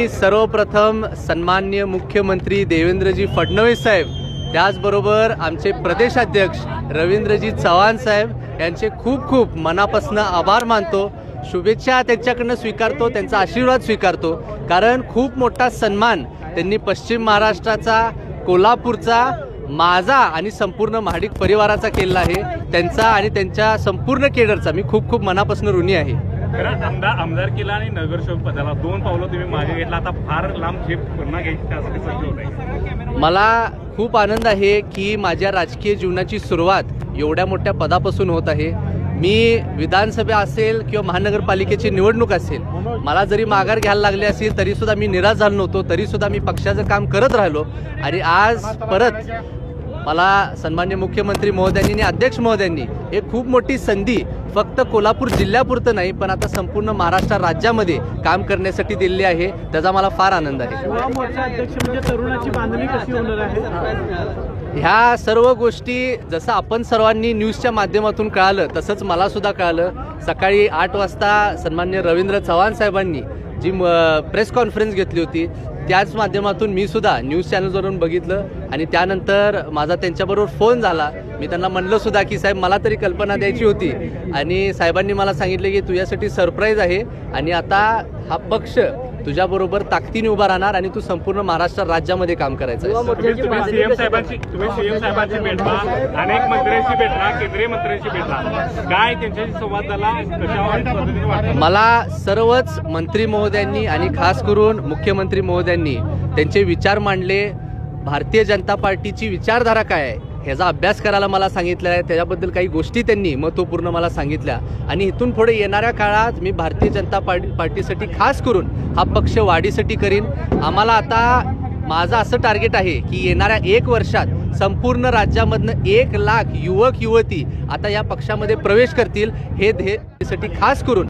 सर्वप्रथम सन्माननीय मुख्यमंत्री देवेंद्रजी फडणवीस साहेब, त्याचबरोबर आमचे प्रदेशाध्यक्ष रवींद्रजी चव्हाण साहेब यांचे खूप खूप मनापासून आभार मानतो. शुभेच्छा त्यांच्याकडनं स्वीकारतो, त्यांचा आशीर्वाद स्वीकारतो. कारण खूप मोठा सन्मान त्यांनी पश्चिम महाराष्ट्राचा, कोल्हापूरचा, माझा आणि संपूर्ण महाडिक परिवाराचा केला आहे. त्यांचा आणि त्यांच्या संपूर्ण केडरचा मी खूप खूप मनापासून ऋणी आहे. आमदारकीला आणि नगरसेवक पदाला 2 पावलं तुम्ही मागे घेतला, आता फार लांब झेप पुन्हा घ्यायची त्यासाठी सज्ज होत आहे. मला खूप आनंद आहे की माझ्या राजकीय जीवनाची सुरुवात एवढ्या मोठ्या पदापासून होत आहे. मी विधानसभा असेल किंवा महानगरपालिकेची निवडणूक असेल, मला जरी माघार घ्यायला लागली असेल तरीसुद्धा मी निराश झालो नव्हतो. तरीसुद्धा मी पक्षाचं काम करत राहिलो आणि आज परत मला सन्मान्य मुख्यमंत्री महोदयांनी आणि अध्यक्ष महोदयांनी एक खूप मोठी संधी फक्त कोल्हापूर जिल्ह्यापुरतं नाही पण आता संपूर्ण महाराष्ट्र राज्यामध्ये काम करण्यासाठी दिलेली आहे. त्याचा मला फार आनंद आहे. ह्या सर्व गोष्टी जसं आपण सर्वांनी न्यूजच्या माध्यमातून कळालं तसंच मला सुद्धा कळालं. सकाळी 8 वाजता सन्मान्य रवींद्र चव्हाण साहेबांनी जी प्रेस कॉन्फरन्स घेतली होती त्याच माध्यमातून मी सुद्धा न्यूज चॅनलवरून बघितलं आणि त्यानंतर माझा त्यांच्याबरोबर फोन झाला. मी त्यांना म्हणलं सुद्धा की साहेब मला तरी कल्पना द्यायची होती आणि साहेबांनी मला सांगितले की तुझ्यासाठी सरप्राईज आहे आणि आता हा पक्ष तुझ्याबरोबर ताकदीने उभा राहणार आणि तू संपूर्ण महाराष्ट्र राज्यामध्ये काम करायचं. तुम्ही सीएम साहेबांची भेटला, अनेक मंत्र्यांशी भेटला, केंद्रीय मंत्र्यांशी भेटला, काय त्यांच्याशी संवाद झाला, कशावर? मला सर्वच मंत्री महोदयांनी आणि खास करून मुख्यमंत्री महोदयांनी त्यांचे विचार मांडले. भारतीय जनता पार्टीची विचारधारा काय आहे ह्याचा अभ्यास करायला मला सांगितलं आहे. त्याच्याबद्दल काही गोष्टी त्यांनी महत्त्वपूर्ण मला सांगितल्या आणि इथून पुढे येणाऱ्या काळात मी भारतीय जनता पार्टीसाठी खास करून हा पक्ष वाढीसाठी करीन. आम्हाला आता माझं असं टार्गेट आहे की येणाऱ्या 1 वर्षात संपूर्ण राज्यामधनं 1 लाख युवक युवती आता या पक्षामध्ये प्रवेश करतील. हे ध्येयासाठी खास करून